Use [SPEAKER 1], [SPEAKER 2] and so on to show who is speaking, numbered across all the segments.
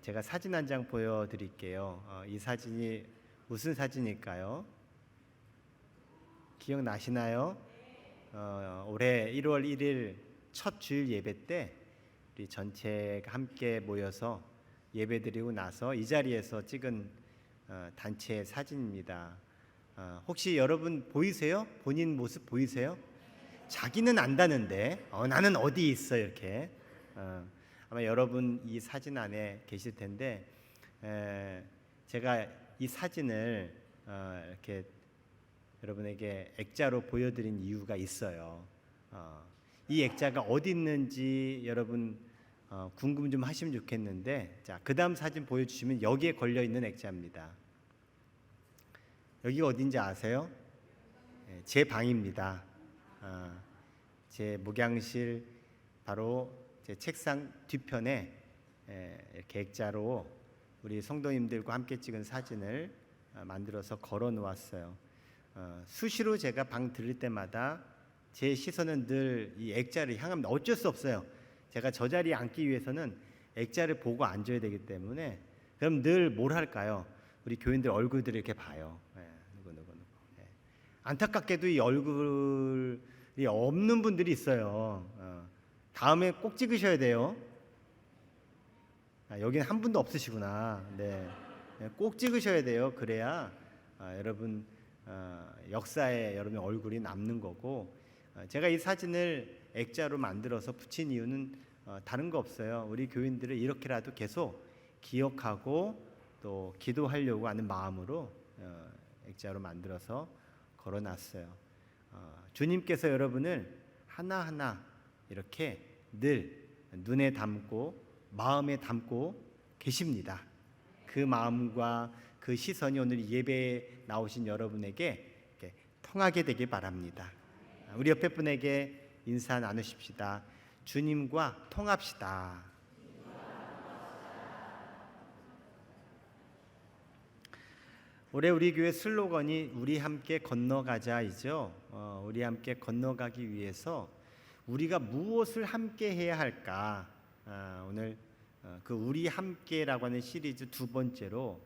[SPEAKER 1] 제가 사진 한 장 보여드릴게요. 이 사진이 무슨 사진일까요? 기억나시나요? 올해 1월 1일 첫 주일 예배 때 우리 전체가 함께 모여서 예배드리고 나서 이 자리에서 찍은 단체 사진입니다. 혹시 여러분 보이세요? 본인 모습 보이세요? 자기는 안다는데 나는 어디 있어 이렇게. 아마 여러분 이 사진 안에 계실 텐데 제가 이 사진을 이렇게 여러분에게 액자로 보여드린 이유가 있어요. 이 액자가 어디 있는지 여러분 궁금 좀 하시면 좋겠는데, 자, 그 다음 사진 보여주시면 여기에 걸려 있는 액자입니다. 여기가 어딘지 아세요? 제 방입니다. 제 목양실 바로 제 책상 뒤편에 이렇게 액자로 우리 성도님들과 함께 찍은 사진을 만들어서 걸어 놓았어요. 수시로 제가 방 들릴 때마다 제 시선은 늘 이 액자를 향합니다. 어쩔 수 없어요. 제가 저 자리에 앉기 위해서는 액자를 보고 앉아야 되기 때문에. 그럼 늘 뭘 할까요? 우리 교인들 얼굴들을 이렇게 봐요. 누구. 안타깝게도 이 얼굴이 없는 분들이 있어요. 다음에 꼭 찍으셔야 돼요. 여기는 한 분도 없으시구나. 네, 꼭 찍으셔야 돼요. 그래야 여러분 역사에 여러분의 얼굴이 남는 거고. 제가 이 사진을 액자로 만들어서 붙인 이유는 다른 거 없어요. 우리 교인들을 이렇게라도 계속 기억하고 또 기도하려고 하는 마음으로 액자로 만들어서 걸어놨어요. 주님께서 여러분을 하나하나 이렇게 늘 눈에 담고 마음에 담고 계십니다. 그 마음과 그 시선이 오늘 예배에 나오신 여러분에게 통하게 되길 바랍니다. 우리 옆에 분에게 인사 나누십시다. 주님과 통합시다. 올해 우리 교회 슬로건이 우리 함께 건너가자이죠. 우리 함께 건너가기 위해서 우리가 무엇을 함께 해야 할까? 오늘 그 우리 함께라고 하는 시리즈 두 번째로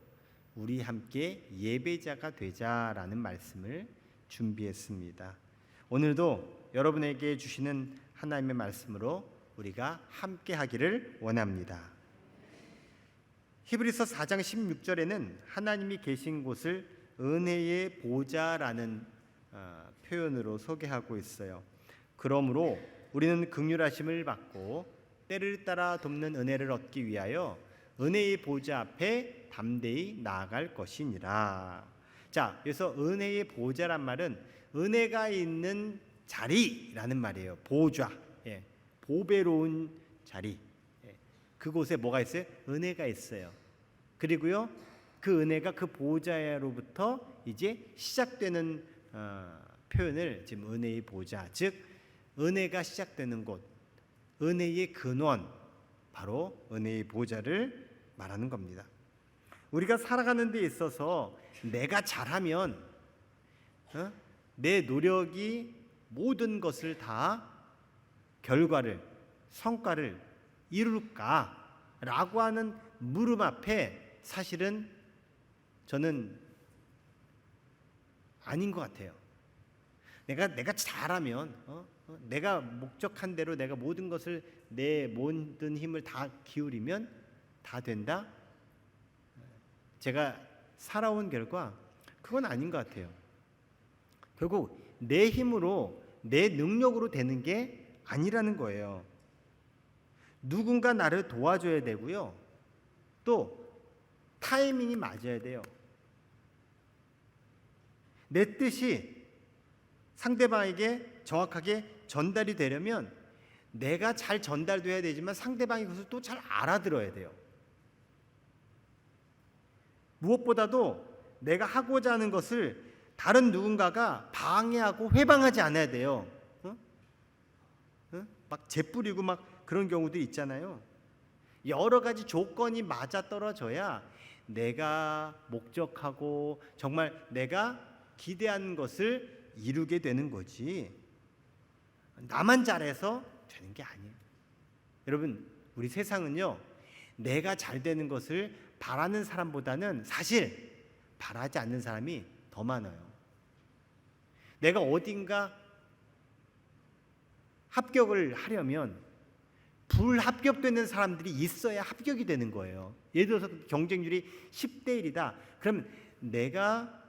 [SPEAKER 1] 우리 함께 예배자가 되자라는 말씀을 준비했습니다. 오늘도 여러분에게 주시는 하나님의 말씀으로 우리가 함께 하기를 원합니다. 히브리서 4장 16절에는 하나님이 계신 곳을 은혜의 보좌라는 표현으로 소개하고 있어요. 그러므로 우리는 긍휼하심을 받고 때를 따라 돕는 은혜를 얻기 위하여 은혜의 보좌 앞에 담대히 나아갈 것이니라. 자, 그래서 은혜의 보좌란 말은 은혜가 있는 자리라는 말이에요. 보좌, 보배로운 자리. 그곳에 뭐가 있어요? 은혜가 있어요. 그리고요, 그 은혜가 그 보좌로부터 이제 시작되는 표현을 지금 은혜의 보좌, 즉 은혜가 시작되는 곳, 은혜의 근원, 바로 은혜의 보좌를 말하는 겁니다. 우리가 살아가는 데 있어서 내가 잘하면 내 노력이 모든 것을 다 결과를, 성과를 이룰까라고 하는 물음 앞에 사실은 저는 아닌 것 같아요. 내가 잘하면 내가 목적한 대로 내가 모든 것을 내 모든 힘을 다 기울이면 다 된다? 제가 살아온 결과 그건 아닌 것 같아요. 결국 내 힘으로 내 능력으로 되는 게 아니라는 거예요. 누군가 나를 도와줘야 되고요. 또 타이밍이 맞아야 돼요. 내 뜻이 상대방에게 정확하게 전달이 되려면 내가 잘 전달돼야 되지만 상대방이 그것을 또 잘 알아들어야 돼요. 무엇보다도 내가 하고자 하는 것을 다른 누군가가 방해하고 회방하지 않아야 돼요. 막 재뿌리고 막 그런 경우도 있잖아요. 여러 가지 조건이 맞아 떨어져야 내가 목적하고 정말 내가 기대하는 것을 이루게 되는 거지, 나만 잘해서 되는 게 아니에요. 여러분, 우리 세상은요, 내가 잘 되는 것을 바라는 사람보다는 사실 바라지 않는 사람이 더 많아요. 내가 어딘가 합격을 하려면 불합격되는 사람들이 있어야 합격이 되는 거예요. 예를 들어서 경쟁률이 10대 1이다. 그럼 내가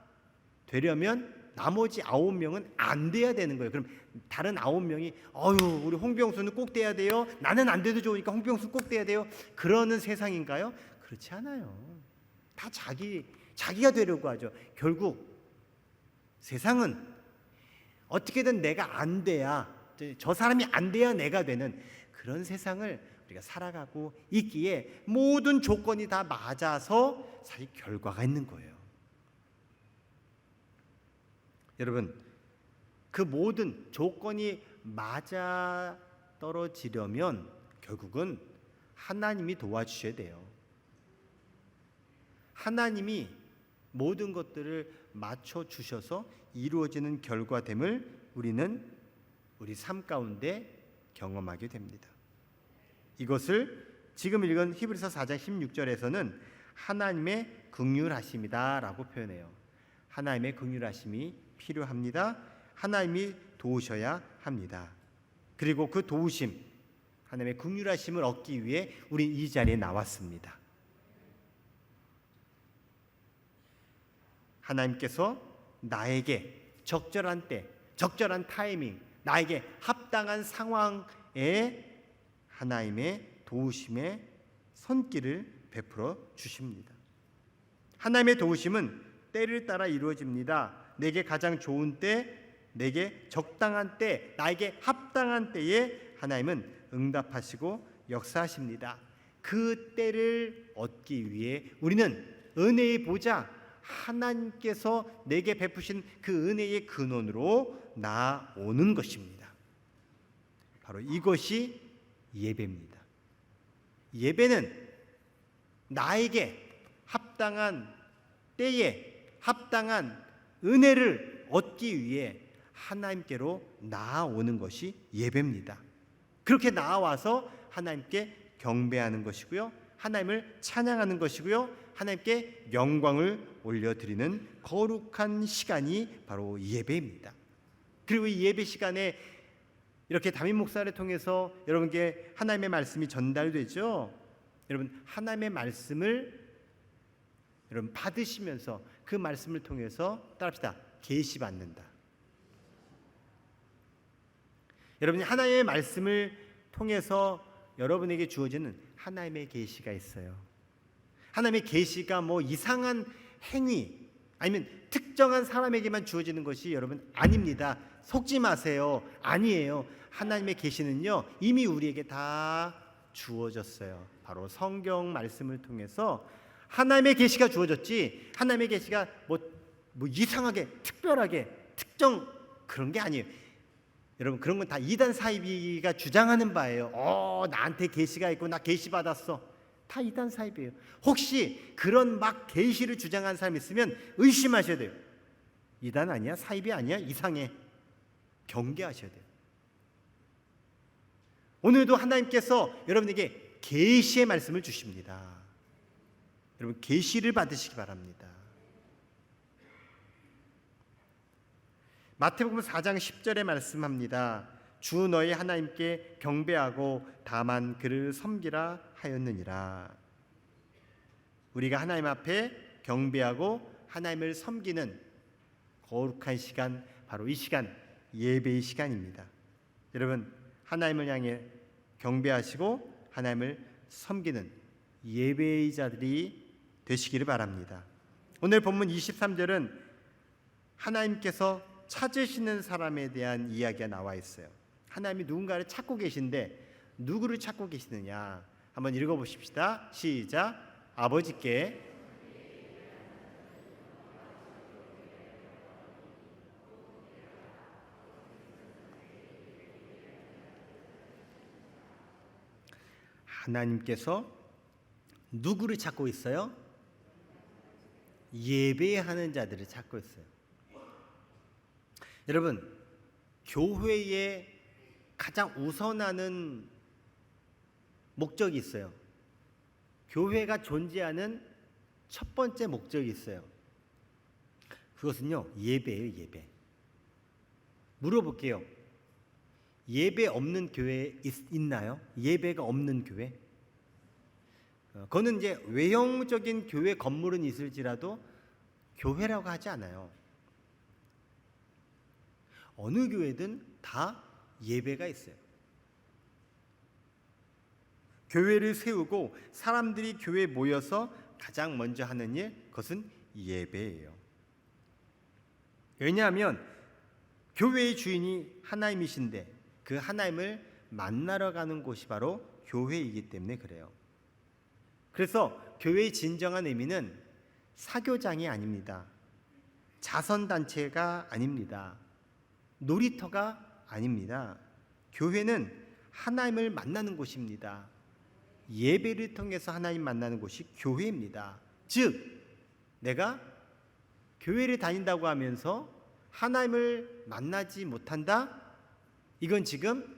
[SPEAKER 1] 되려면 나머지 9명은 안 돼야 되는 거예요. 그럼 다른 9명이 우리 홍병수는 꼭 돼야 돼요. 나는 안 돼도 좋으니까 홍병수 꼭 돼야 돼요. 그러는 세상인가요? 그렇지 않아요. 다 자기가 되려고 하죠. 결국 세상은 어떻게든 내가 안 돼야, 저 사람이 안 돼야 내가 되는 그런 세상을 우리가 살아가고 있기에 모든 조건이 다 맞아서 사실 결과가 있는 거예요. 여러분, 그 모든 조건이 맞아 떨어지려면 결국은 하나님이 도와주셔야 돼요. 하나님이 모든 것들을 맞춰 주셔서 이루어지는 결과됨을 우리는 우리 삶 가운데 경험하게 됩니다. 이것을 지금 읽은 히브리서 4장 16절에서는 하나님의 긍휼하심이다라고 표현해요. 하나님의 긍휼하심이 필요합니다. 하나님이 도우셔야 합니다. 그리고 그 도우심, 하나님의 긍휼하심을 얻기 위해 우리 이 자리에 나왔습니다. 하나님께서 나에게 적절한 때, 적절한 타이밍, 나에게 합당한 상황에 하나님의 도우심의 손길을 베풀어 주십니다. 하나님의 도우심은 때를 따라 이루어집니다. 내게 가장 좋은 때, 내게 적당한 때, 나에게 합당한 때에 하나님은 응답하시고 역사하십니다. 그 때를 얻기 위해 우리는 은혜의 보좌, 하나님께서 내게 베푸신 그 은혜의 근원으로 나오는 것입니다. 바로 이것이 예배입니다. 예배는 나에게 합당한 때에 합당한 은혜를 얻기 위해 하나님께로 나아오는 것이 예배입니다. 그렇게 나아와서 하나님께 경배하는 것이고요, 하나님을 찬양하는 것이고요, 하나님께 영광을 올려드리는 거룩한 시간이 바로 예배입니다. 그리고 이 예배 시간에 이렇게 담임 목사를 통해서 여러분께 하나님의 말씀이 전달되죠. 여러분, 하나님의 말씀을 여러분 받으시면서 그 말씀을 통해서 따라합시다. 계시 받는다. 여러분이 하나님의 말씀을 통해서 여러분에게 주어지는 하나님의 계시가 있어요. 하나님의 계시가 뭐 이상한 행위 아니면 특정한 사람에게만 주어지는 것이 여러분 아닙니다. 속지 마세요. 아니에요. 하나님의 계시는요 이미 우리에게 다 주어졌어요. 바로 성경 말씀을 통해서 하나님의 계시가 주어졌지, 하나님의 계시가 뭐 이상하게 특별하게 특정 그런 게 아니에요. 여러분, 그런 건 다 이단 사이비가 주장하는 바예요. 나한테 계시가 있고 나 계시 받았어. 다 이단 사이비예요. 혹시 그런 막 계시를 주장하는 사람이 있으면 의심하셔야 돼요. 이단 아니야? 사이비 아니야? 이상해. 경계하셔야 돼요. 오늘도 하나님께서 여러분에게 계시의 말씀을 주십니다. 여러분, 계시를 받으시기 바랍니다. 마태복음 4장 10절에 말씀합니다. 주 너희 하나님께 경배하고 다만 그를 섬기라 하였느니라. 우리가 하나님 앞에 경배하고 하나님을 섬기는 거룩한 시간, 바로 이 시간, 예배의 시간입니다. 여러분, 하나님을 향해 경배하시고 하나님을 섬기는 예배의 자들이 되시기를 바랍니다. 오늘 본문 23절은 하나님께서 찾으시는 사람에 대한 이야기가 나와 있어요. 하나님이 누군가를 찾고 계신데 누구를 찾고 계시느냐? 한번 읽어보십시다. 시작. 아버지께 하나님께서 누구를 찾고 있어요? 예배하는 자들을 찾고 있어요. 여러분, 교회의 가장 우선하는 목적이 있어요. 교회가 존재하는 첫 번째 목적이 있어요. 그것은요, 예배예요, 예배. 물어볼게요. 예배 없는 교회 있나요? 예배가 없는 교회? 그거는 이제 외형적인 교회 건물은 있을지라도 교회라고 하지 않아요. 어느 교회든 다 예배가 있어요. 교회를 세우고 사람들이 교회에 모여서 가장 먼저 하는 일, 그것은 예배예요. 왜냐하면 교회의 주인이 하나님이신데 그 하나님을 만나러 가는 곳이 바로 교회이기 때문에 그래요. 그래서 교회의 진정한 의미는 사교장이 아닙니다. 자선단체가 아닙니다. 놀이터가 아닙니다. 교회는 하나님을 만나는 곳입니다. 예배를 통해서 하나님 만나는 곳이 교회입니다. 즉, 내가 교회를 다닌다고 하면서 하나님을 만나지 못한다? 이건 지금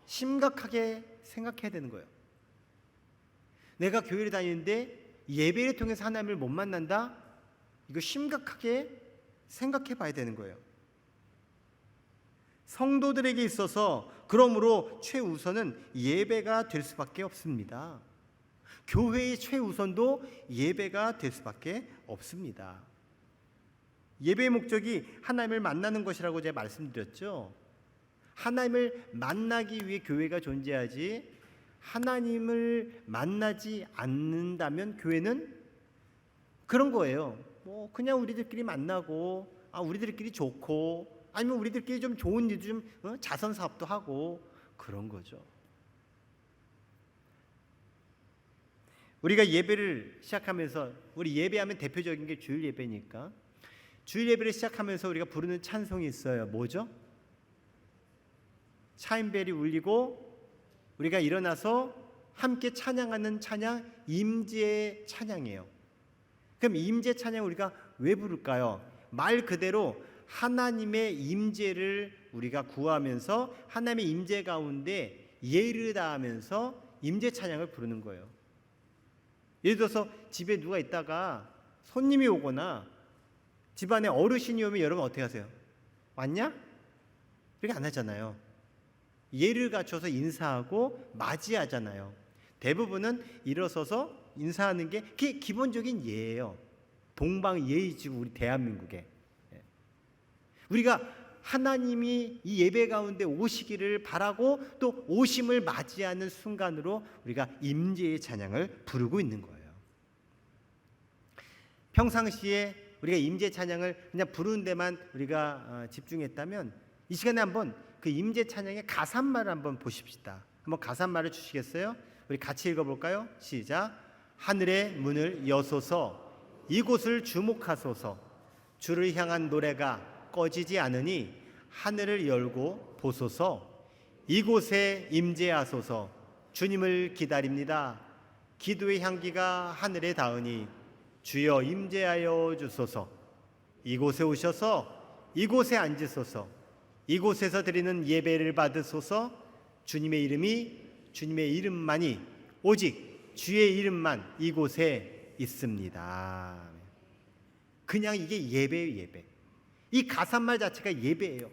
[SPEAKER 1] 심각하게 생각해야 되는 거예요. 내가 교회를 다니는데 예배를 통해서 하나님을 못 만난다? 이거 심각하게 생각해 봐야 되는 거예요. 성도들에게 있어서 그러므로 최우선은 예배가 될 수밖에 없습니다. 교회의 최우선도 예배가 될 수밖에 없습니다. 예배의 목적이 하나님을 만나는 것이라고 제가 말씀드렸죠. 하나님을 만나기 위해 교회가 존재하지, 하나님을 만나지 않는다면 교회는 그런 거예요. 뭐 그냥 우리들끼리 만나고, 우리들끼리 좋고, 아니면 우리들끼리 좀 좋은 일도 좀 자선 사업도 하고 그런 거죠. 우리가 예배를 시작하면서, 우리 예배하면 대표적인 게 주일 예배니까, 주일 예배를 시작하면서 우리가 부르는 찬송이 있어요. 뭐죠? 차인벨이 울리고 우리가 일어나서 함께 찬양하는 찬양, 임재 찬양이에요. 그럼 임재 찬양 우리가 왜 부를까요? 말 그대로 하나님의 임재를 우리가 구하면서 하나님의 임재 가운데 예를 다하면서 임재 찬양을 부르는 거예요. 예를 들어서 집에 누가 있다가 손님이 오거나 집안에 어르신이 오면 여러분 어떻게 하세요? 왔냐? 이렇게 안 하잖아요. 예를 갖춰서 인사하고 맞이하잖아요. 대부분은 일어서서 인사하는 게 그게 기본적인 예예요. 동방 예의지구 우리 대한민국에. 우리가 하나님이 이 예배 가운데 오시기를 바라고 또 오심을 맞이하는 순간으로 우리가 임재의 찬양을 부르고 있는 거예요. 평상시에 우리가 임재 찬양을 그냥 부르는 데만 우리가 집중했다면 이 시간에 한번 그 임재 찬양의 가사말을 한번 보십시다. 한번 가사말을 주시겠어요? 우리 같이 읽어볼까요? 시작. 하늘의 문을 여소서, 이곳을 주목하소서. 주를 향한 노래가 꺼지지 않으니 하늘을 열고 보소서. 이곳에 임재하소서. 주님을 기다립니다. 기도의 향기가 하늘에 닿으니 주여 임재하여 주소서. 이곳에 오셔서 이곳에 앉으소서. 이곳에서 드리는 예배를 받으소서. 주님의 이름만이 오직 주의 이름만 이곳에 있습니다. 그냥 이게 예배예요, 예배. 이 가사말 자체가 예배예요.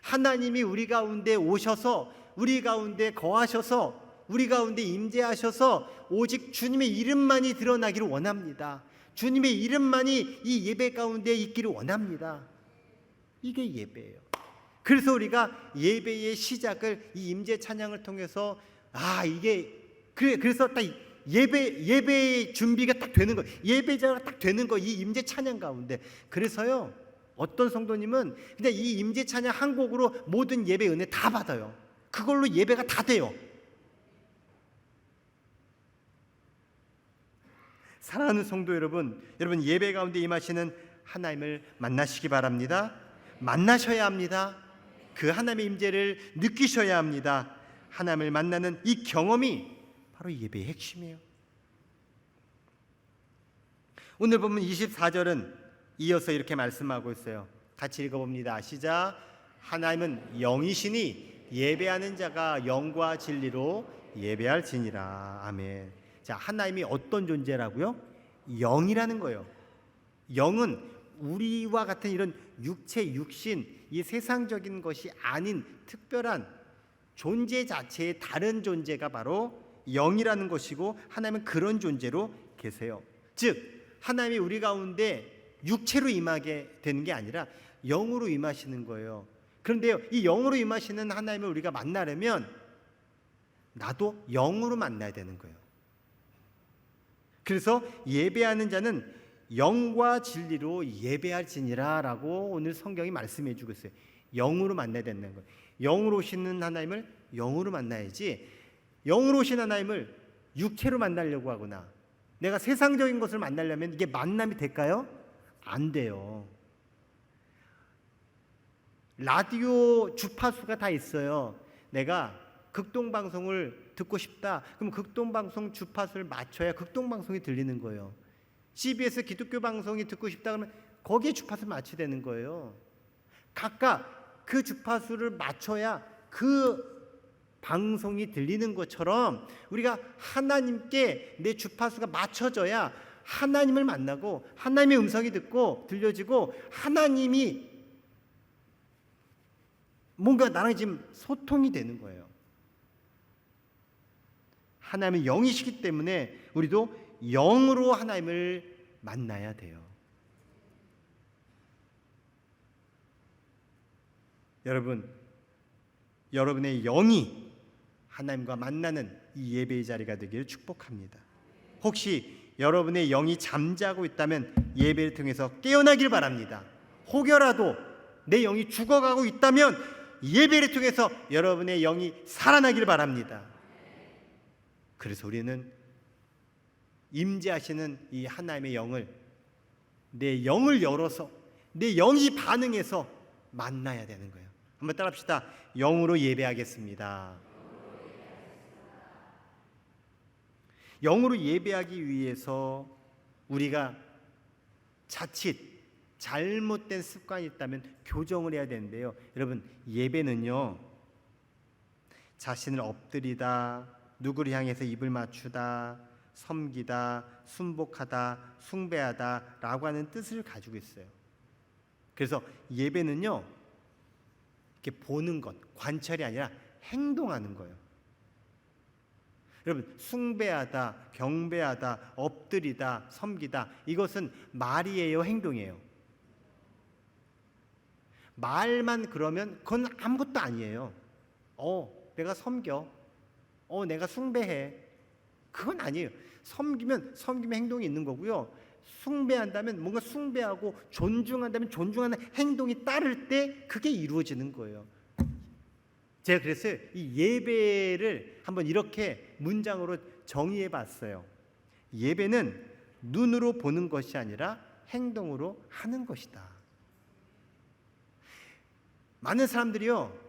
[SPEAKER 1] 하나님이 우리 가운데 오셔서 우리 가운데 거하셔서 우리 가운데 임재하셔서 오직 주님의 이름만이 드러나기를 원합니다. 주님의 이름만이 이 예배 가운데 있기를 원합니다. 이게 예배예요. 그래서 우리가 예배의 시작을 이 임재 찬양을 통해서 그래서 딱 예배의 준비가 딱 되는 거, 예배자가 딱 되는 거, 이 임재 찬양 가운데. 그래서요, 어떤 성도님은 그냥 이 임재 찬양 한 곡으로 모든 예배 은혜 다 받아요. 그걸로 예배가 다 돼요. 사랑하는 성도 여러분, 예배 가운데 임하시는 하나님을 만나시기 바랍니다. 만나셔야 합니다. 그 하나님의 임재를 느끼셔야 합니다. 하나님을 만나는 이 경험이 바로 예배의 핵심이에요. 오늘 보면 24절은 이어서 이렇게 말씀하고 있어요. 같이 읽어봅니다. 시작. 하나님은 영이시니 예배하는 자가 영과 진리로 예배할지니라. 아멘. 자, 하나님이 어떤 존재라고요? 영이라는 거예요. 영은 우리와 같은 이런 육체, 육신, 이 세상적인 것이 아닌 특별한 존재 자체의 다른 존재가 바로 영이라는 것이고, 하나님은 그런 존재로 계세요. 즉 하나님이 우리 가운데 육체로 임하게 되는 게 아니라 영으로 임하시는 거예요. 그런데요, 이 영으로 임하시는 하나님을 우리가 만나려면 나도 영으로 만나야 되는 거예요. 그래서 예배하는 자는 영과 진리로 예배할지니라 라고 오늘 성경이 말씀해 주고 있어요. 영으로 만나야 된다는 거예요. 영으로 오시는 하나님을 영으로 만나야지, 영으로 오신 하나님을 육체로 만나려고 하거나 내가 세상적인 것을 만나려면 이게 만남이 될까요? 안 돼요. 라디오 주파수가 다 있어요. 내가 극동방송을 듣고 싶다. 그럼 극동방송 주파수를 맞춰야 극동방송이 들리는 거예요. CBS 기독교 방송이 듣고 싶다 그러면 거기에 주파수를 맞춰야 되는 거예요. 각각 그 주파수를 맞춰야 그 방송이 들리는 것처럼 우리가 하나님께 내 주파수가 맞춰져야 하나님을 만나고 하나님의 음성이 듣고 들려지고 하나님이 뭔가 나랑 지금 소통이 되는 거예요. 하나님은 영이시기 때문에 우리도 영으로 하나님을 만나야 돼요. 여러분, 여러분의 영이 하나님과 만나는 이 예배의 자리가 되기를 축복합니다. 혹시 여러분의 영이 잠자고 있다면 예배를 통해서 깨어나길 바랍니다. 혹여라도 내 영이 죽어가고 있다면 예배를 통해서 여러분의 영이 살아나길 바랍니다. 그래서 우리는 임재하시는 이 하나님의 영을, 내 영을 열어서 내 영이 반응해서 만나야 되는 거예요. 한번 따라합시다. 영으로 예배하겠습니다. 영으로 예배하기 위해서 우리가 자칫 잘못된 습관이 있다면 교정을 해야 되는데요. 여러분, 예배는요, 자신을 엎드리다, 누구를 향해서 입을 맞추다, 섬기다, 순복하다, 숭배하다 라고 하는 뜻을 가지고 있어요. 그래서 예배는요, 이렇게 보는 것, 관찰이 아니라 행동하는 거예요. 여러분, 숭배하다, 경배하다, 엎드리다, 섬기다, 이것은 말이에요, 행동이에요? 말만 그러면 그건 아무것도 아니에요. 내가 섬겨, 내가 숭배해, 그건 아니에요. 섬기면 행동이 있는 거고요. 숭배한다면 뭔가 숭배하고, 존중한다면 존중하는 행동이 따를 때 그게 이루어지는 거예요. 제가 그래서 이 예배를 한번 이렇게 문장으로 정의해 봤어요. 예배는 눈으로 보는 것이 아니라 행동으로 하는 것이다. 많은 사람들이요,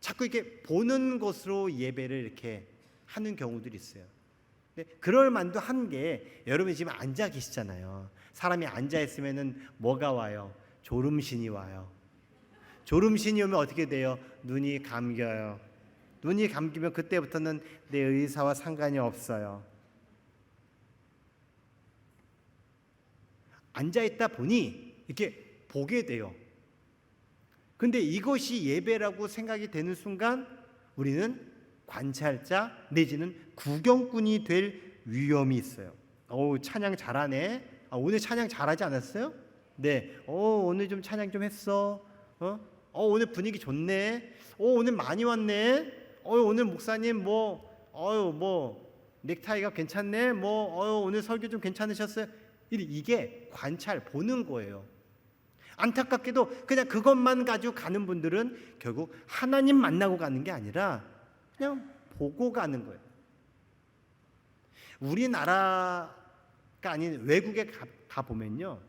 [SPEAKER 1] 자꾸 이렇게 보는 것으로 예배를 이렇게 하는 경우들이 있어요. 그럴 만도 한 게, 여러분이 지금 앉아 계시잖아요. 사람이 앉아 있으면은 뭐가 와요? 졸음신이 와요. 졸음신이 오면 어떻게 돼요? 눈이 감겨요. 눈이 감기면 그때부터는 내 의사와 상관이 없어요. 앉아 있다 보니 이렇게 보게 돼요. 근데 이것이 예배라고 생각이 되는 순간 우리는 관찰자 내지는 구경꾼이 될 위험이 있어요. 찬양 잘하네. 오늘 찬양 잘하지 않았어요? 네. 오늘 좀 찬양 좀 했어. 오늘 분위기 좋네. 오늘 많이 왔네. 오늘 목사님 넥타이가 괜찮네. 오늘 설교 좀 괜찮으셨어요? 이게 관찰, 보는 거예요. 안타깝게도 그냥 그것만 가지고 가는 분들은 결국 하나님 만나고 가는 게 아니라 그냥 보고 가는 거예요. 우리나라가 아닌 외국에 가 보면요,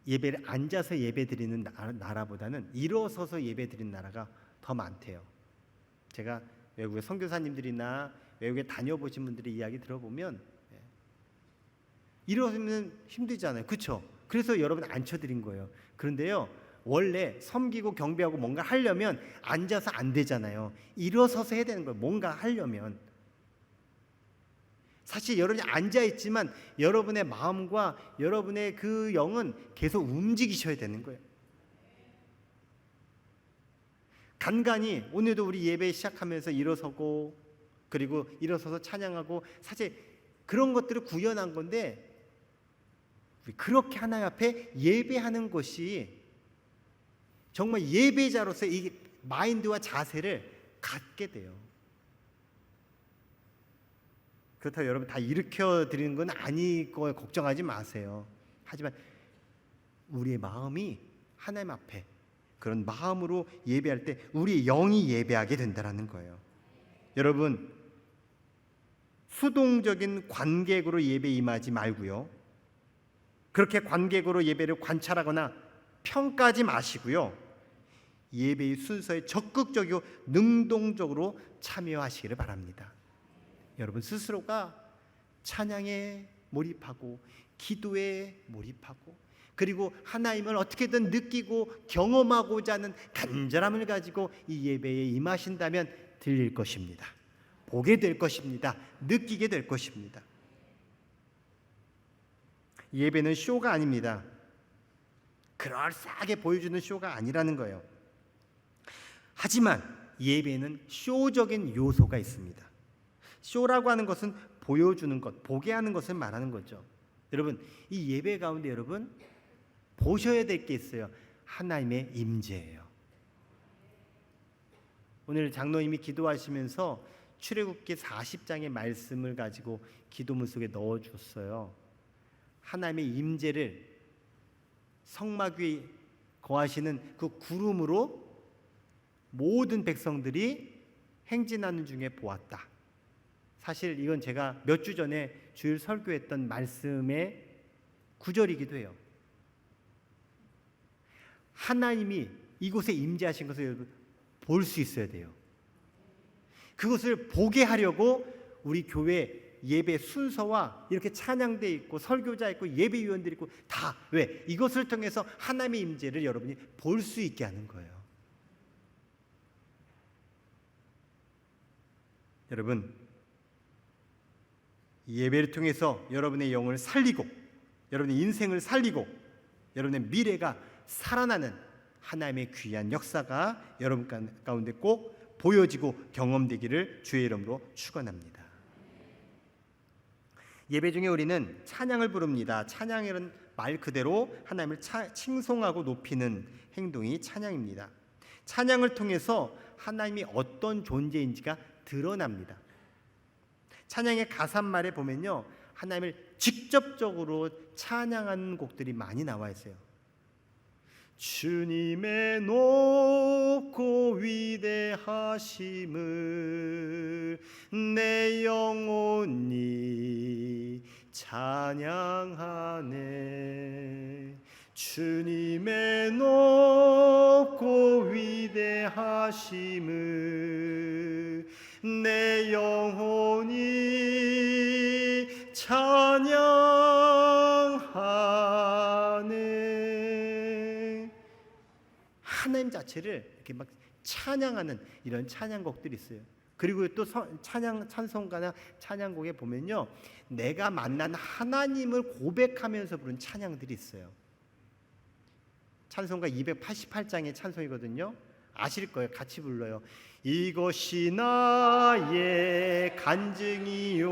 [SPEAKER 1] 예배를 앉아서 예배 드리는 나라보다는 일어서서 예배 드리는 나라가 더 많대요. 제가 외국의 선교사님들이나 외국에 다녀보신 분들의 이야기 들어보면 일어서면 힘들잖아요. 그렇죠? 그래서 여러분 앉혀드린 거예요. 그런데요, 원래 섬기고 경배하고 뭔가 하려면 앉아서 안 되잖아요. 일어서서 해야 되는 거예요. 뭔가 하려면. 사실 여러분이 앉아 있지만 여러분의 마음과 여러분의 그 영은 계속 움직이셔야 되는 거예요. 간간히 오늘도 우리 예배 시작하면서 일어서고 그리고 일어서서 찬양하고 사실 그런 것들을 구현한 건데 그렇게 하나님 앞에 예배하는 것이 정말 예배자로서 이 마인드와 자세를 갖게 돼요. 그렇다고 여러분 다 일으켜 드리는 건 아닐 거에 걱정하지 마세요. 하지만 우리의 마음이 하나님 앞에 그런 마음으로 예배할 때 우리의 영이 예배하게 된다는 거예요. 여러분 수동적인 관객으로 예배 임하지 말고요. 그렇게 관객으로 예배를 관찰하거나 평가하지 마시고요. 예배의 순서에 적극적이고 능동적으로 참여하시기를 바랍니다. 여러분 스스로가 찬양에 몰입하고 기도에 몰입하고 그리고 하나님을 어떻게든 느끼고 경험하고자 하는 간절함을 가지고 이 예배에 임하신다면 들릴 것입니다. 보게 될 것입니다. 느끼게 될 것입니다. 예배는 쇼가 아닙니다. 그럴싸하게 보여주는 쇼가 아니라는 거예요. 하지만 예배는 쇼적인 요소가 있습니다. 쇼라고 하는 것은 보여주는 것, 보게 하는 것을 말하는 거죠. 여러분, 이 예배 가운데 여러분 보셔야 될 게 있어요. 하나님의 임재예요. 오늘 장로님이 기도하시면서 출애굽기 40장의 말씀을 가지고 기도문 속에 넣어줬어요. 하나님의 임재를 성막 위에 거하시는 그 구름으로 모든 백성들이 행진하는 중에 보았다. 사실 이건 제가 몇 주 전에 주일 설교했던 말씀의 구절이기도 해요. 하나님이 이곳에 임재하신 것을 여러분 볼 수 있어야 돼요. 그것을 보게 하려고 우리 교회 예배 순서와 이렇게 찬양대 있고 설교자 있고 예배위원들 있고 다 왜? 이것을 통해서 하나님의 임재를 여러분이 볼 수 있게 하는 거예요. 여러분 예배를 통해서 여러분의 영을 살리고 여러분의 인생을 살리고 여러분의 미래가 살아나는 하나님의 귀한 역사가 여러분 가운데 꼭 보여지고 경험되기를 주의 이름으로 축원합니다. 예배 중에 우리는 찬양을 부릅니다. 찬양이란 말 그대로 하나님을 칭송하고 높이는 행동이 찬양입니다. 찬양을 통해서 하나님이 어떤 존재인지가 드러납니다. 찬양의 가사말에 보면요, 하나님을 직접적으로 찬양하는 곡들이 많이 나와 있어요. 주님의 높고 위대하심을 내 영혼이 찬양하네. 주님의 높고 위대하심을 내 영혼이 찬양하네. 하나님 자체를 이렇게 막 찬양하는 이런 찬양곡들이 있어요. 그리고 또 찬송가나 찬양곡에 보면요, 내가 만난 하나님을 고백하면서 부른 찬양들이 있어요. 찬송가 288장의 찬송이거든요. 아실 거예요. 같이 불러요. 이것이 나의 간증이요,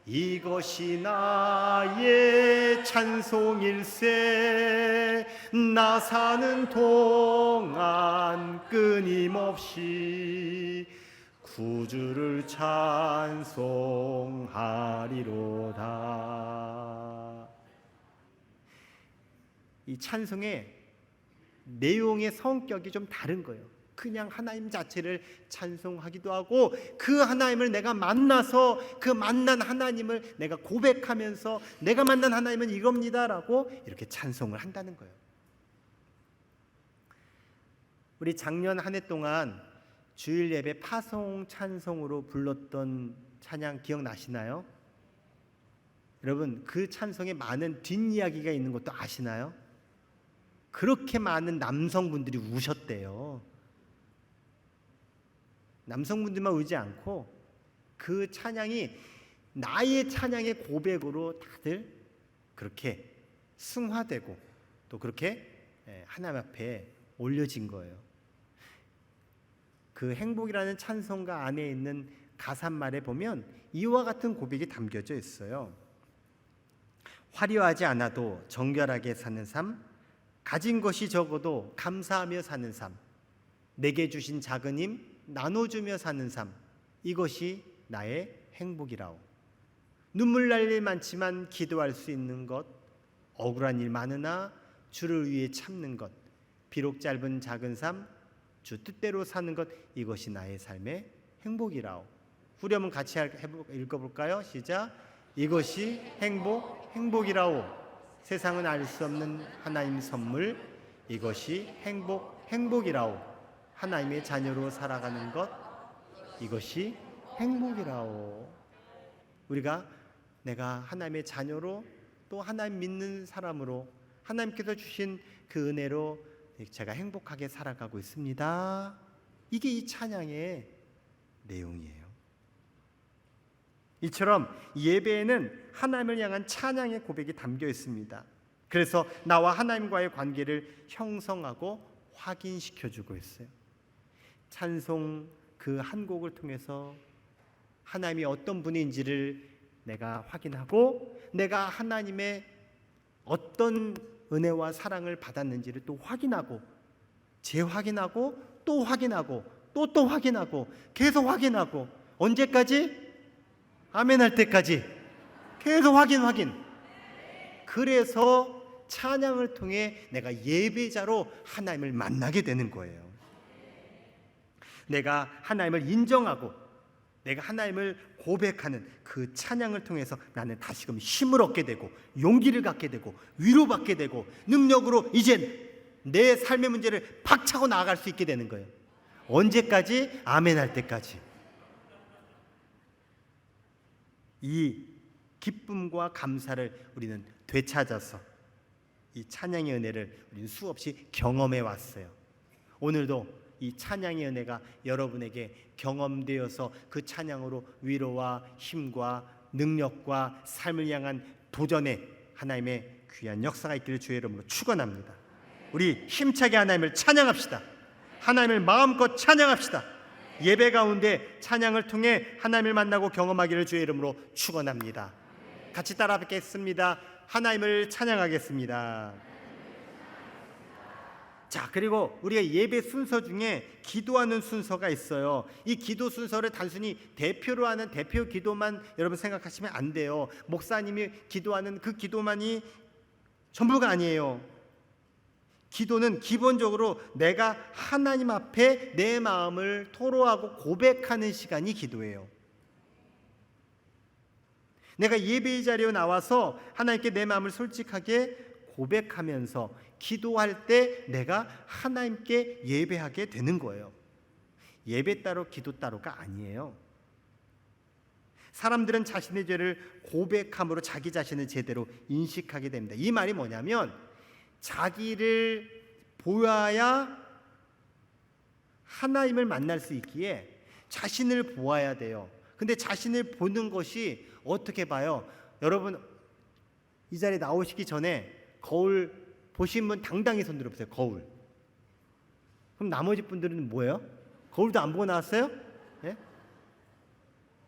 [SPEAKER 1] 이것이 나의 찬송일세. 나 사는 동안 끊임없이 구주를 찬송하리로다. 이 찬송의 내용의 성격이 좀 다른 거예요. 그냥 하나님 자체를 찬송하기도 하고 그 하나님을 내가 만나서 그 만난 하나님을 내가 고백하면서 내가 만난 하나님은 이겁니다라고 이렇게 찬송을 한다는 거예요. 우리 작년 한 해 동안 주일 예배 파송 찬송으로 불렀던 찬양 기억나시나요? 여러분 그 찬송에 많은 뒷이야기가 있는 것도 아시나요? 그렇게 많은 남성분들이 우셨대요. 남성분들만 울지 않고 그 찬양이 나의 찬양의 고백으로 다들 그렇게 승화되고 또 그렇게 하나님 앞에 올려진 거예요. 그 행복이라는 찬송가 안에 있는 가사말에 보면 이와 같은 고백이 담겨져 있어요. 화려하지 않아도 정결하게 사는 삶, 가진 것이 적어도 감사하며 사는 삶, 내게 주신 작은 힘 나눠주며 사는 삶, 이것이 나의 행복이라오. 눈물 날 일 많지만 기도할 수 있는 것, 억울한 일 많으나 주를 위해 참는 것, 비록 짧은 작은 삶, 주 뜻대로 사는 것, 이것이 나의 삶의 행복이라오. 후렴은 같이 읽어볼까요? 시작. 이것이 행복이라오. 세상은 알 수 없는 하나님 선물, 이것이 행복이라오. 하나님의 자녀로 살아가는 것, 이것이 행복이라오. 내가 하나님의 자녀로 또 하나님 믿는 사람으로 하나님께서 주신 그 은혜로 제가 행복하게 살아가고 있습니다. 이게 이 찬양의 내용이에요. 이처럼 예배에는 하나님을 향한 찬양의 고백이 담겨 있습니다. 그래서 나와 하나님과의 관계를 형성하고 확인시켜주고 있어요. 찬송 그 한 곡을 통해서 하나님이 어떤 분인지를 내가 확인하고 내가 하나님의 어떤 은혜와 사랑을 받았는지를 또 확인하고 재확인하고 또 확인하고 또 확인하고 계속 확인하고 언제까지? 아멘 할 때까지 계속 확인. 그래서 찬양을 통해 내가 예배자로 하나님을 만나게 되는 거예요. 내가 하나님을 인정하고 내가 하나님을 고백하는 그 찬양을 통해서 나는 다시금 힘을 얻게 되고 용기를 갖게 되고 위로받게 되고 능력으로 이제 내 삶의 문제를 박차고 나아갈 수 있게 되는 거예요. 언제까지? 아멘 할 때까지. 이 기쁨과 감사를 우리는 되찾아서 이 찬양의 은혜를 우리는 수없이 경험해 왔어요. 오늘도 이 찬양의 은혜가 여러분에게 경험되어서 그 찬양으로 위로와 힘과 능력과 삶을 향한 도전에 하나님의 귀한 역사가 있기를 주의 이름으로 축원합니다. 우리 힘차게 하나님을 찬양합시다. 하나님을 마음껏 찬양합시다. 예배 가운데 찬양을 통해 하나님을 만나고 경험하기를 주의 이름으로 축원합니다. 같이 따라 뵙겠습니다. 하나님을 찬양하겠습니다. 자, 그리고 우리가 예배 순서 중에 기도하는 순서가 있어요. 이 기도 순서를 단순히 대표로 하는 대표 기도만 여러분 생각하시면 안 돼요. 목사님이 기도하는 그 기도만이 전부가 아니에요. 기도는 기본적으로 내가 하나님 앞에 내 마음을 토로하고 고백하는 시간이 기도예요. 내가 예배의 자리에 나와서 하나님께 내 마음을 솔직하게 고백하면서 기도할 때 내가 하나님께 예배하게 되는 거예요. 예배 따로 기도 따로가 아니에요. 사람들은 자신의 죄를 고백함으로 자기 자신을 제대로 인식하게 됩니다. 이 말이 뭐냐면 자기를 보아야 하나님을 만날 수 있기에 자신을 보아야 돼요. 근데 자신을 보는 것이 어떻게 봐요? 여러분 이 자리에 나오시기 전에 거울 보신 분 당당히 손 들어보세요. 거울. 그럼 나머지 분들은 뭐예요? 거울도 안 보고 나왔어요? 네?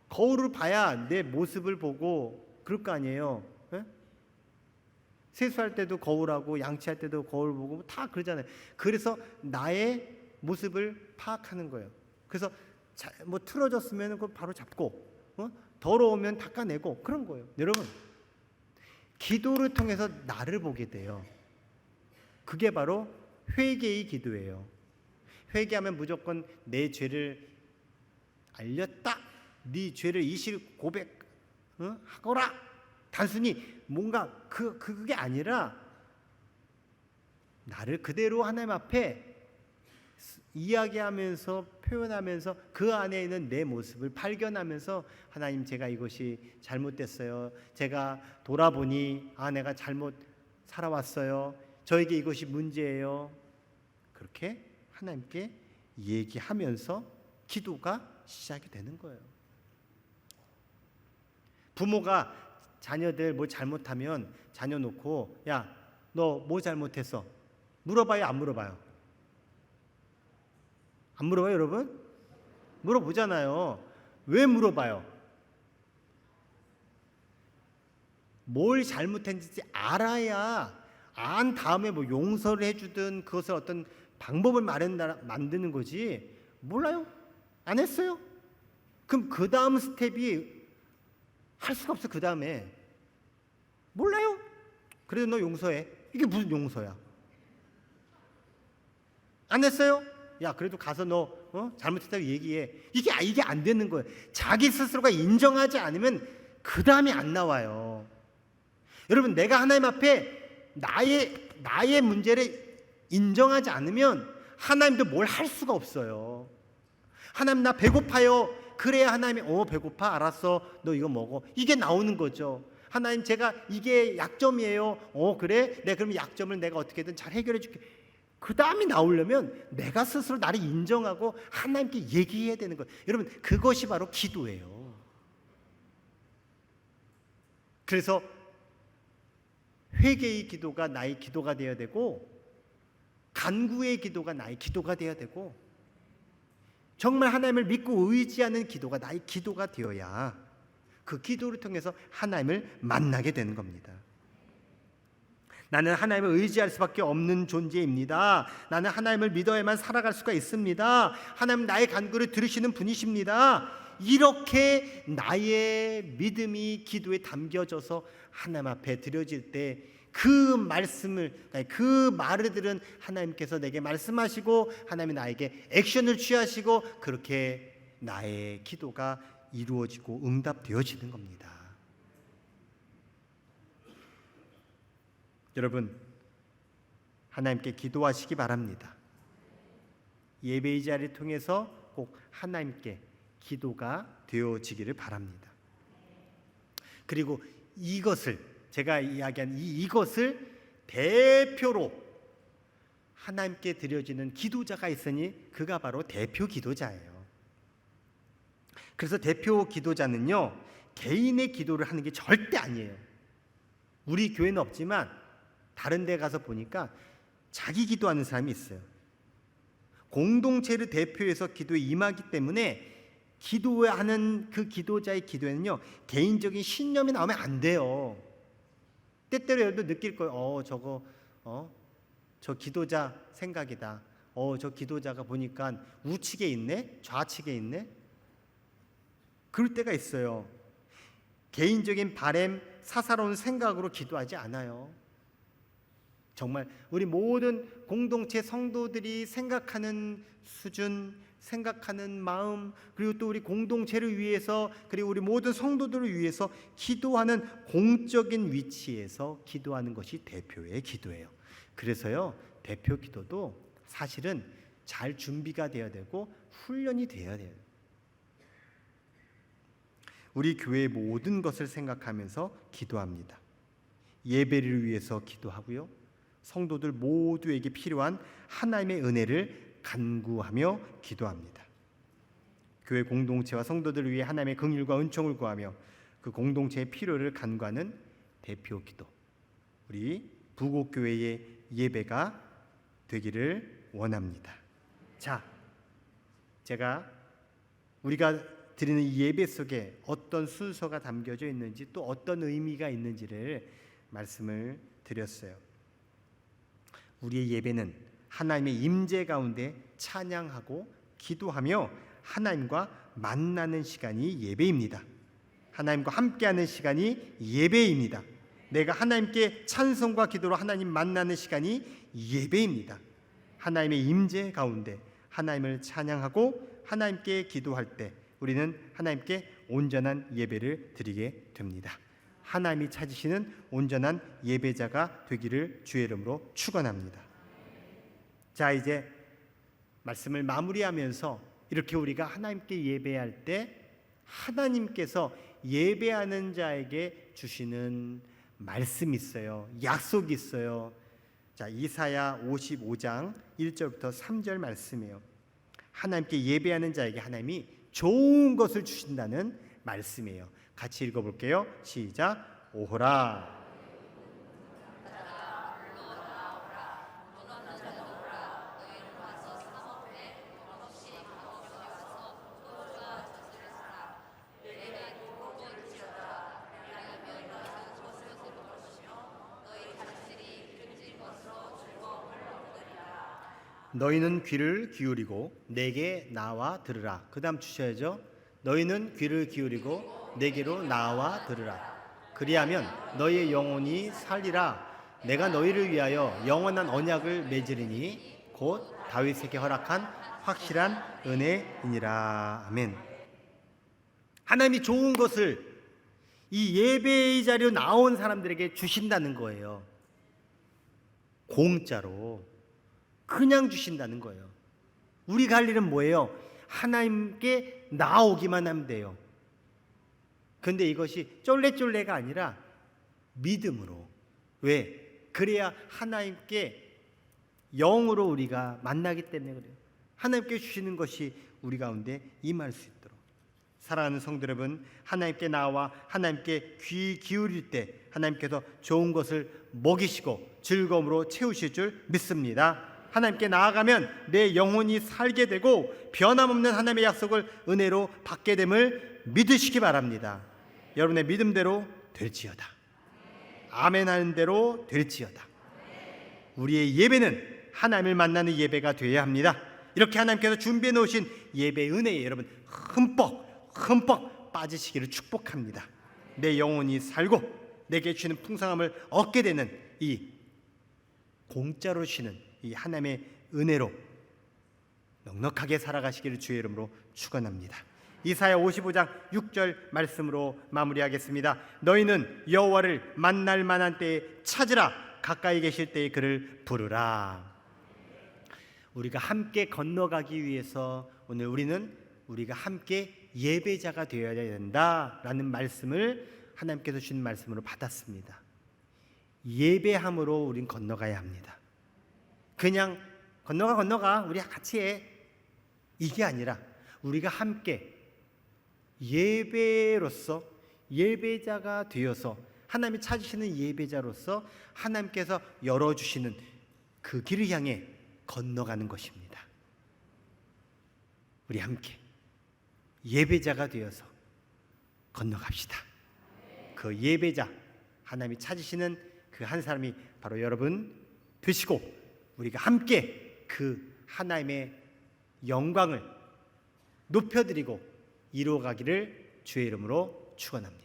[SPEAKER 1] 거울을 봐야 내 모습을 보고 그럴 거 아니에요. 네? 세수할 때도 거울하고 양치할 때도 거울 보고 다 그러잖아요. 그래서 나의 모습을 파악하는 거예요. 그래서 뭐 틀어졌으면 그거 바로 잡고 더러우면 닦아내고 그런 거예요. 여러분 기도를 통해서 나를 보게 돼요. 그게 바로 회개의 기도예요. 회개하면 무조건 내 죄를 알렸다. 네 죄를 이실 고백하거라. 단순히 뭔가 그게 아니라 나를 그대로 하나님 앞에 이야기하면서 표현하면서 그 안에 있는 내 모습을 발견하면서 하나님 제가 이것이 잘못됐어요. 제가 돌아보니 내가 잘못 살아왔어요. 저에게 이것이 문제예요. 그렇게 하나님께 얘기하면서 기도가 시작이 되는 거예요. 부모가 자녀들 뭐 잘못하면 자녀 놓고 야, 너 뭐 잘못했어? 물어봐요, 안 물어봐요? 안 물어봐요, 여러분? 물어보잖아요. 왜 물어봐요? 뭘 잘못했는지 알아야 안 다음에 뭐 용서를 해주든 그것을 어떤 방법을 만드는 거지. 몰라요? 안 했어요? 그럼 그 다음 스텝이 할 수가 없어. 그 다음에 몰라요? 그래도 너 용서해. 이게 무슨 용서야? 안 했어요? 야, 그래도 가서 너 잘못했다고 얘기해. 이게 안 되는 거예요. 자기 스스로가 인정하지 않으면 그 다음이 안 나와요. 여러분, 내가 하나님 앞에 나의 문제를 인정하지 않으면 하나님도 뭘 할 수가 없어요. 하나님, 나 배고파요. 그래야 하나님이 배고파? 알았어. 너 이거 먹어. 이게 나오는 거죠. 하나님, 제가 이게 약점이에요. 그래? 네, 그럼 약점을 내가 어떻게든 잘 해결해 줄게. 그 다음이 나오려면 내가 스스로 나를 인정하고 하나님께 얘기해야 되는 거예요. 여러분, 그것이 바로 기도예요. 그래서 회개의 기도가 나의 기도가 되어야 되고, 간구의 기도가 나의 기도가 되어야 되고, 정말 하나님을 믿고 의지하는 기도가 나의 기도가 되어야 그 기도를 통해서 하나님을 만나게 되는 겁니다. 나는 하나님을 의지할 수밖에 없는 존재입니다. 나는 하나님을 믿어야만 살아갈 수가 있습니다. 하나님, 나의 간구를 들으시는 분이십니다. 이렇게 나의 믿음이 기도에 담겨져서 하나님 앞에 드려질 때 그 말을 들은 하나님께서 내게 말씀하시고 하나님이 나에게 액션을 취하시고 그렇게 나의 기도가 이루어지고 응답되어지는 겁니다. 여러분, 하나님께 기도하시기 바랍니다. 예배의 자리를 통해서 꼭 하나님께 기도가 되어지기를 바랍니다. 그리고 이것을 제가 이야기한 이것을 대표로 하나님께 드려지는 기도자가 있으니 그가 바로 대표 기도자예요. 그래서 대표 기도자는요, 개인의 기도를 하는 게 절대 아니에요. 우리 교회는 없지만 다른 데 가서 보니까 자기 기도하는 사람이 있어요. 공동체를 대표해서 기도에 임하기 때문에 기도하는 그 기도자의 기도에는요, 개인적인 신념이 나오면 안 돼요. 때때로 여러분도 느낄 거예요. 저 기도자 생각이다. 저 기도자가 보니까 우측에 있네, 좌측에 있네. 그럴 때가 있어요. 개인적인 바램, 사사로운 생각으로 기도하지 않아요. 정말 우리 모든 공동체 성도들이 생각하는 수준, 생각하는 마음, 그리고 또 우리 공동체를 위해서, 그리고 우리 모든 성도들을 위해서 기도하는 공적인 위치에서 기도하는 것이 대표의 기도예요. 그래서요, 대표 기도도 사실은 잘 준비가 되어야 되고 훈련이 되어야 돼요. 우리 교회의 모든 것을 생각하면서 기도합니다. 예배를 위해서 기도하고요, 성도들 모두에게 필요한 하나님의 은혜를 간구하며 기도합니다. 교회 공동체와 성도들을 위해 하나님의 긍휼과 은총을 구하며 그 공동체의 필요를 간구하는 대표 기도, 우리 부곡교회의 예배가 되기를 원합니다. 자, 우리가 드리는 이 예배 속에 어떤 순서가 담겨져 있는지, 또 어떤 의미가 있는지를 말씀을 드렸어요. 우리의 예배는 하나님의 임재 가운데 찬양하고 기도하며 하나님과 만나는 시간이 예배입니다. 하나님과 함께하는 시간이 예배입니다. 내가 하나님께 찬송과 기도로 하나님 만나는 시간이 예배입니다. 하나님의 임재 가운데 하나님을 찬양하고 하나님께 기도할 때 우리는 하나님께 온전한 예배를 드리게 됩니다. 하나님이 찾으시는 온전한 예배자가 되기를 주의 이름으로 축원합니다. 자, 이제 말씀을 마무리하면서 이렇게 우리가 하나님께 예배할 때 하나님께서 예배하는 자에게 주시는 말씀이 있어요. 약속이 있어요. 자, 이사야 55장 1절부터 3절 말씀이에요. 하나님께 예배하는 자에게 하나님이 좋은 것을 주신다는 말씀이에요. 같이 읽어볼게요. 시작. 오호라. 너희는 귀를 기울이고 내게 나와 들으라. 그 다음 주셔야죠. 너희는 귀를 기울이고 내게로 나와 들으라. 그리하면 너희의 영혼이 살리라. 내가 너희를 위하여 영원한 언약을 맺으리니 곧 다윗에게 허락한 확실한 은혜이니라. 아멘. 하나님이 좋은 것을 이 예배의 자리로 나온 사람들에게 주신다는 거예요. 공짜로 그냥 주신다는 거예요. 우리가 할 일은 뭐예요? 하나님께 나오기만 하면 돼요. 근데 이것이 쫄래쫄래가 아니라 믿음으로. 왜? 그래야 하나님께 영으로 우리가 만나기 때문에 그래요. 하나님께 주시는 것이 우리 가운데 임할 수 있도록. 사랑하는 성도 여러분, 하나님께 나와 하나님께 귀 기울일 때 하나님께서 좋은 것을 먹이시고 즐거움으로 채우실 줄 믿습니다. 하나님께 나아가면 내 영혼이 살게 되고 변함없는 하나님의 약속을 은혜로 받게 됨을 믿으시기 바랍니다. 여러분의 믿음대로 될지어다. 아멘 하는 대로 될지어다. 우리의 예배는 하나님을 만나는 예배가 되어야 합니다. 이렇게 하나님께서 준비해 놓으신 예배 은혜에 여러분 흠뻑 빠지시기를 축복합니다. 내 영혼이 살고 내게 주시는 풍성함을 얻게 되는 이 공짜로 주시는 이 하나님의 은혜로 넉넉하게 살아가시기를 주의 이름으로 축원합니다. 이사야 55장 6절 말씀으로 마무리하겠습니다. 너희는 여호와를 만날 만한 때에 찾으라. 가까이 계실 때에 그를 부르라. 우리가 함께 건너가기 위해서 오늘 우리가 함께 예배자가 되어야 된다라는 말씀을 하나님께서 주신 말씀으로 받았습니다. 예배함으로 우린 건너가야 합니다. 그냥 건너가 우리 같이 해 이게 아니라 우리가 함께 예배로서 예배자가 되어서 하나님이 찾으시는 예배자로서 하나님께서 열어주시는 그 길을 향해 건너가는 것입니다. 우리 함께 예배자가 되어서 건너갑시다. 그 예배자 하나님이 찾으시는 그 한 사람이 바로 여러분 되시고 우리가 함께 그 하나님의 영광을 높여드리고 이루어가기를 주의 이름으로 축원합니다.